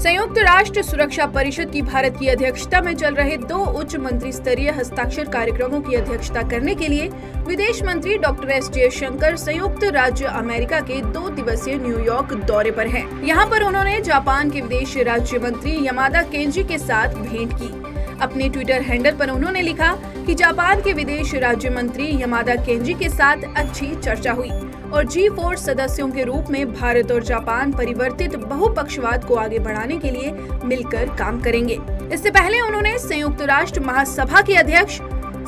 संयुक्त राष्ट्र सुरक्षा परिषद की भारत की अध्यक्षता में चल रहे 2 उच्च मंत्री स्तरीय हस्ताक्षर कार्यक्रमों की अध्यक्षता करने के लिए विदेश मंत्री डॉक्टर एस जयशंकर संयुक्त राज्य अमेरिका के 2 दिवसीय न्यूयॉर्क दौरे पर हैं। यहाँ पर उन्होंने जापान के विदेश राज्य मंत्री यामादा केंजी के साथ भेंट की। अपने ट्विटर हैंडल पर उन्होंने लिखा कि जापान के विदेश राज्य मंत्री यामादा केंजी के साथ अच्छी चर्चा हुई और G4 सदस्यों के रूप में भारत और जापान परिवर्तित बहुपक्षवाद को आगे बढ़ाने के लिए मिलकर काम करेंगे। इससे पहले उन्होंने संयुक्त राष्ट्र महासभा के अध्यक्ष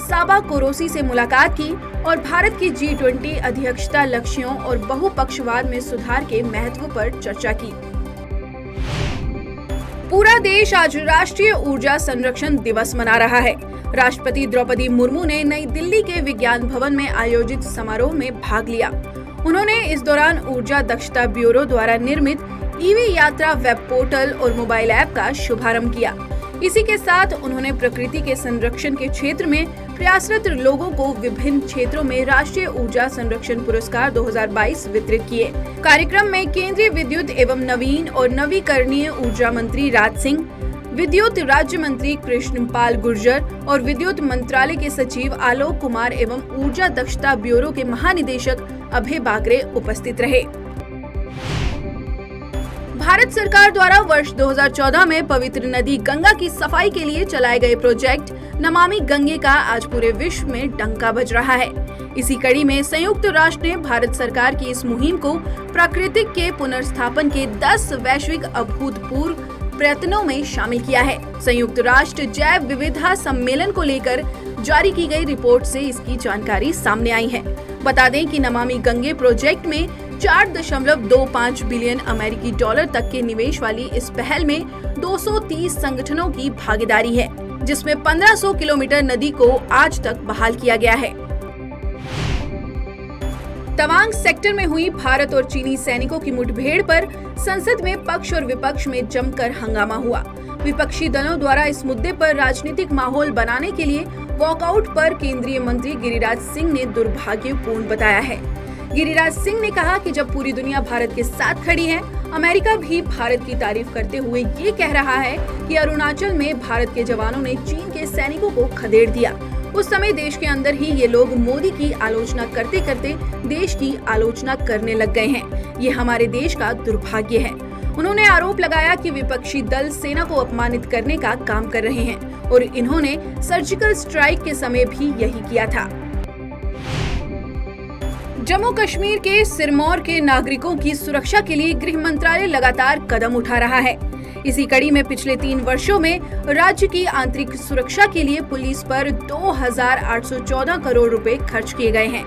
साबा कोरोसी से मुलाकात की और भारत की G20 अध्यक्षता लक्ष्यों और बहुपक्षवाद में सुधार के महत्व पर चर्चा की। पूरा देश आज राष्ट्रीय ऊर्जा संरक्षण दिवस मना रहा है। राष्ट्रपति द्रौपदी मुर्मू ने नई दिल्ली के विज्ञान भवन में आयोजित समारोह में भाग लिया। उन्होंने इस दौरान ऊर्जा दक्षता ब्यूरो द्वारा निर्मित ईवी यात्रा वेब पोर्टल और मोबाइल ऐप का शुभारंभ किया। इसी के साथ उन्होंने प्रकृति के संरक्षण के क्षेत्र में प्रयासरत लोगों को विभिन्न क्षेत्रों में राष्ट्रीय ऊर्जा संरक्षण पुरस्कार 2022 वितरित किए। कार्यक्रम में केंद्रीय विद्युत एवं नवीन और नवीकरणीय ऊर्जा मंत्री राज सिंह, विद्युत राज्य मंत्री कृष्णपाल गुर्जर और विद्युत मंत्रालय के सचिव आलोक कुमार एवं ऊर्जा दक्षता ब्यूरो के महानिदेशक अभय बागरे उपस्थित रहे। भारत सरकार द्वारा वर्ष 2014 में पवित्र नदी गंगा की सफाई के लिए चलाए गए प्रोजेक्ट नमामि गंगे का आज पूरे विश्व में डंका बज रहा है। इसी कड़ी में संयुक्त राष्ट्र ने भारत सरकार की इस मुहिम को प्राकृतिक के पुनर्स्थापन के 10 वैश्विक अभूतपूर्व प्रयत्नों में शामिल किया है। संयुक्त राष्ट्र जैव विविधता सम्मेलन को लेकर जारी की गई रिपोर्ट से इसकी जानकारी सामने आई है। बता दें कि नमामि गंगे प्रोजेक्ट में 4.25 बिलियन अमेरिकी डॉलर तक के निवेश वाली इस पहल में 230 संगठनों की भागीदारी है, जिसमें 1500 किलोमीटर नदी को आज तक बहाल किया गया है। तवांग सेक्टर में हुई भारत और चीनी सैनिकों की मुठभेड़ पर संसद में पक्ष और विपक्ष में जमकर हंगामा हुआ। विपक्षी दलों द्वारा इस मुद्दे पर राजनीतिक माहौल बनाने के लिए वॉकआउट पर केंद्रीय मंत्री गिरिराज सिंह ने दुर्भाग्यपूर्ण बताया है। गिरिराज सिंह ने कहा कि जब पूरी दुनिया भारत के साथ खड़ी है, अमेरिका भी भारत की तारीफ करते हुए ये कह रहा है कि अरुणाचल में भारत के जवानों ने चीन के सैनिकों को खदेड़ दिया। उस समय देश के अंदर ही ये लोग मोदी की आलोचना करते करते देश की आलोचना करने लग गए हैं। ये हमारे देश का दुर्भाग्य है। उन्होंने आरोप लगाया कि विपक्षी दल सेना को अपमानित करने का काम कर रहे हैं और इन्होंने सर्जिकल स्ट्राइक के समय भी यही किया था। जम्मू कश्मीर के सिरमौर के नागरिकों की सुरक्षा के लिए गृह मंत्रालय लगातार कदम उठा रहा है। इसी कड़ी में पिछले 3 वर्षों में राज्य की आंतरिक सुरक्षा के लिए पुलिस पर 2,814 करोड़ रुपए खर्च किए गए हैं।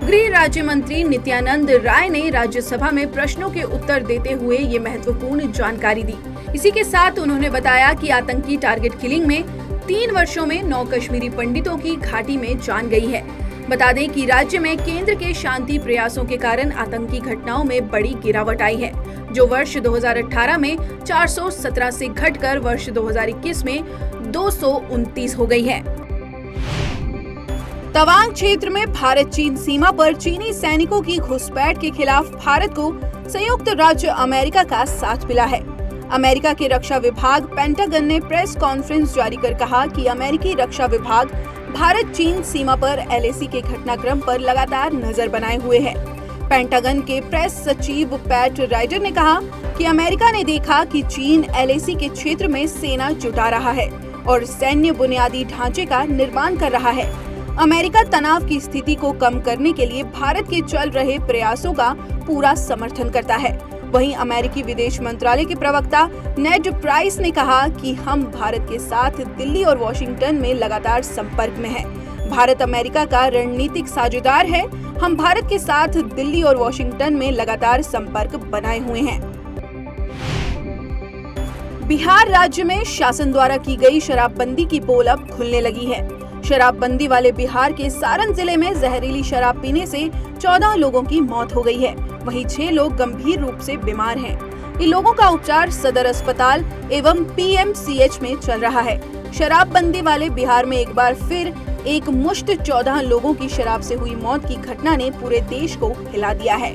गृह राज्य मंत्री नित्यानंद राय ने राज्यसभा में प्रश्नों के उत्तर देते हुए ये महत्वपूर्ण जानकारी दी। इसी के साथ उन्होंने बताया कि आतंकी टारगेट किलिंग में 3 वर्षों में 9 कश्मीरी पंडितों की घाटी में जान गई है। बता दें कि राज्य में केंद्र के शांति प्रयासों के कारण आतंकी घटनाओं में बड़ी गिरावट आई है, जो वर्ष 2018 में 417 से घटकर वर्ष 2021 में 229 हो गई है। तवांग क्षेत्र में भारत चीन सीमा पर चीनी सैनिकों की घुसपैठ के खिलाफ भारत को संयुक्त राज्य अमेरिका का साथ मिला है। अमेरिका के रक्षा विभाग पेंटागन ने प्रेस कॉन्फ्रेंस जारी कर कहा कि अमेरिकी रक्षा विभाग भारत चीन सीमा पर LAC के घटनाक्रम पर लगातार नजर बनाए हुए है। पेंटागन के प्रेस सचिव पैट राइडर ने कहा कि अमेरिका ने देखा कि चीन LAC के क्षेत्र में सेना जुटा रहा है और सैन्य बुनियादी ढांचे का निर्माण कर रहा है। अमेरिका तनाव की स्थिति को कम करने के लिए भारत के चल रहे प्रयासों का पूरा समर्थन करता है। वहीं अमेरिकी विदेश मंत्रालय के प्रवक्ता नेड प्राइस ने कहा कि हम भारत के साथ दिल्ली और वॉशिंगटन में लगातार संपर्क में हैं। भारत अमेरिका का रणनीतिक साझेदार है। हम भारत के साथ दिल्ली और वॉशिंगटन में लगातार संपर्क बनाए हुए हैं। बिहार राज्य में शासन द्वारा की गई शराबबंदी की पोल अब खुलने लगी है। शराबबंदी वाले बिहार के सारण जिले में जहरीली शराब पीने से 14 लोगों की मौत हो गई है। वहीं 6 लोग गंभीर रूप से बीमार हैं। इन लोगों का उपचार सदर अस्पताल एवं PMCH में चल रहा है। शराबबंदी वाले बिहार में एक बार फिर एक मुश्त 14 लोगों की शराब से हुई मौत की घटना ने पूरे देश को हिला दिया है।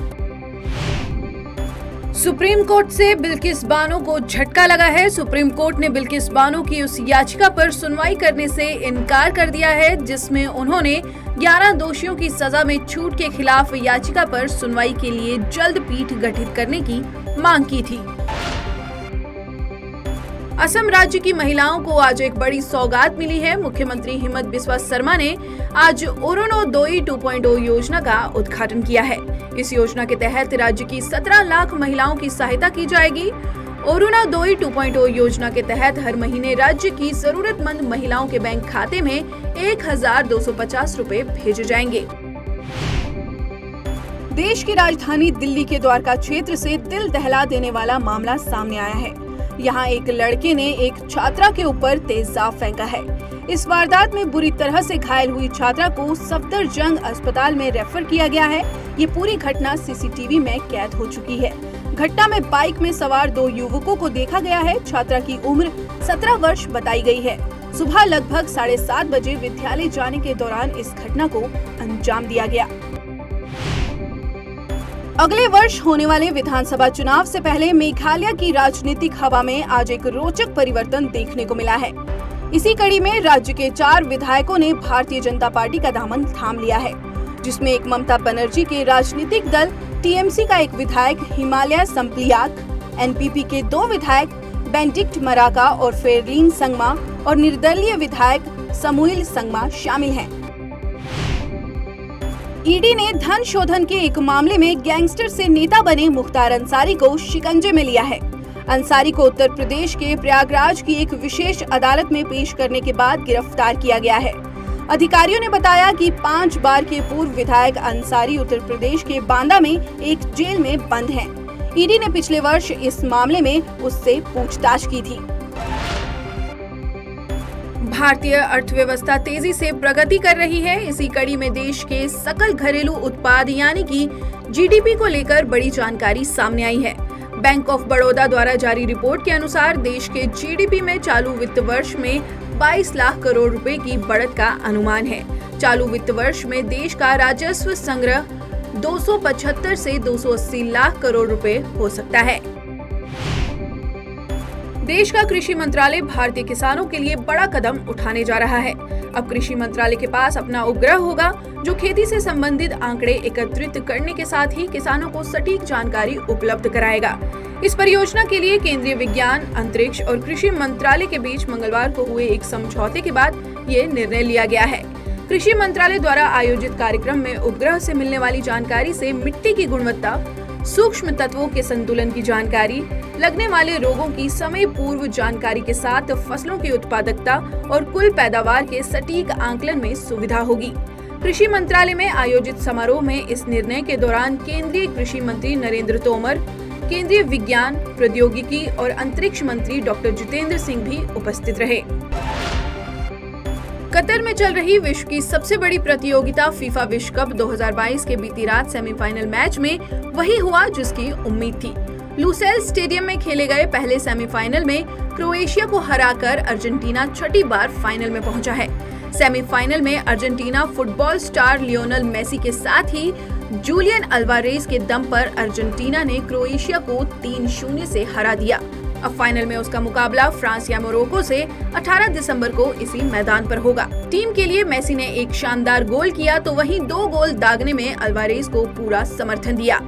सुप्रीम कोर्ट से बिल्किस बानो को झटका लगा है। सुप्रीम कोर्ट ने बिल्किस बानो की उस याचिका पर सुनवाई करने से इनकार कर दिया है जिसमें उन्होंने 11 दोषियों की सजा में छूट के खिलाफ याचिका पर सुनवाई के लिए जल्द पीठ गठित करने की मांग की थी। असम राज्य की महिलाओं को आज एक बड़ी सौगात मिली है। मुख्यमंत्री हिमंत बिस्वा शर्मा ने आज अरुणोदय 2.0 योजना का उद्घाटन किया है। इस योजना के तहत राज्य की 17 लाख महिलाओं की सहायता की जाएगी। अरुणोदय 2.0 योजना के तहत हर महीने राज्य की जरूरतमंद महिलाओं के बैंक खाते में 1250 रुपए भेजे जाएंगे। देश की राजधानी दिल्ली के द्वारका क्षेत्र से दिल दहला देने वाला मामला सामने आया है। यहाँ एक लड़के ने एक छात्रा के ऊपर तेजाब फेंका है। इस वारदात में बुरी तरह से घायल हुई छात्रा को सफदरजंग अस्पताल में रेफर किया गया है। ये पूरी घटना सीसीटीवी में कैद हो चुकी है। घटना में बाइक में सवार 2 युवकों को देखा गया है। छात्रा की उम्र 17 वर्ष बताई गई है। सुबह लगभग 7:30 बजे विद्यालय जाने के दौरान इस घटना को अंजाम दिया गया। अगले वर्ष होने वाले विधानसभा चुनाव से पहले मेघालय की राजनीतिक हवा में आज एक रोचक परिवर्तन देखने को मिला है। इसी कड़ी में राज्य के 4 विधायकों ने भारतीय जनता पार्टी का दामन थाम लिया है, जिसमें एक ममता बनर्जी के राजनीतिक दल टीएमसी का एक विधायक हिमालय संप्लियाक, एनपीपी के 2 विधायक बेंडिक्ट मराका और फेरलिन संगमा और निर्दलीय विधायक समुइल संगमा शामिल हैं। ईडी ने धन शोधन के एक मामले में गैंगस्टर से नेता बने मुख्तार अंसारी को शिकंजे में लिया है। अंसारी को उत्तर प्रदेश के प्रयागराज की एक विशेष अदालत में पेश करने के बाद गिरफ्तार किया गया है। अधिकारियों ने बताया कि 5 बार के पूर्व विधायक अंसारी उत्तर प्रदेश के बांदा में एक जेल में बंद हैं। ईडी ने पिछले वर्ष इस मामले में उससे पूछताछ की थी। भारतीय अर्थव्यवस्था तेजी से प्रगति कर रही है। इसी कड़ी में देश के सकल घरेलू उत्पाद यानी कि जीडीपी को लेकर बड़ी जानकारी सामने आई है। बैंक ऑफ बड़ौदा द्वारा जारी रिपोर्ट के अनुसार देश के जीडीपी में चालू वित्त वर्ष में 22 लाख करोड़ रुपए की बढ़त का अनुमान है। चालू वित्त वर्ष में देश का राजस्व संग्रह 275 से 280 लाख करोड़ रुपए हो सकता है। देश का कृषि मंत्रालय भारतीय किसानों के लिए बड़ा कदम उठाने जा रहा है। अब कृषि मंत्रालय के पास अपना उपग्रह होगा जो खेती से संबंधित आंकड़े एकत्रित करने के साथ ही किसानों को सटीक जानकारी उपलब्ध कराएगा। इस परियोजना के लिए केंद्रीय विज्ञान, अंतरिक्ष और कृषि मंत्रालय के बीच मंगलवार को हुए एक समझौते के बाद ये निर्णय लिया गया है। कृषि मंत्रालय द्वारा आयोजित कार्यक्रम में उपग्रह से मिलने वाली जानकारी से मिट्टी की गुणवत्ता, सूक्ष्म तत्वों के संतुलन की जानकारी, लगने वाले रोगों की समय पूर्व जानकारी के साथ फसलों की उत्पादकता और कुल पैदावार के सटीक आकलन में सुविधा होगी। कृषि मंत्रालय में आयोजित समारोह में इस निर्णय के दौरान केंद्रीय कृषि मंत्री नरेंद्र तोमर, केंद्रीय विज्ञान, प्रौद्योगिकी और अंतरिक्ष मंत्री डॉक्टर जितेंद्र सिंह भी उपस्थित रहे। कतर में चल रही विश्व की सबसे बड़ी प्रतियोगिता फीफा विश्व कप 2022 के बीती रात सेमीफाइनल मैच में वही हुआ जिसकी उम्मीद थी। लुसेल स्टेडियम में खेले गए पहले सेमीफाइनल में क्रोएशिया को हराकर अर्जेंटीना 6ठी बार फाइनल में पहुंचा है। सेमीफाइनल में Argentina football star Lionel Messi के साथ ही जूलियन अल्वारेज के दम पर अर्जेंटीना ने क्रोएशिया को 3-0 से हरा दिया। अब फाइनल में उसका मुकाबला फ्रांस या मोरक्को से 18 दिसंबर को इसी मैदान पर होगा। टीम के लिए मेसी ने एक शानदार गोल किया तो वहीं 2 गोल दागने में अल्वारेज को पूरा समर्थन दिया।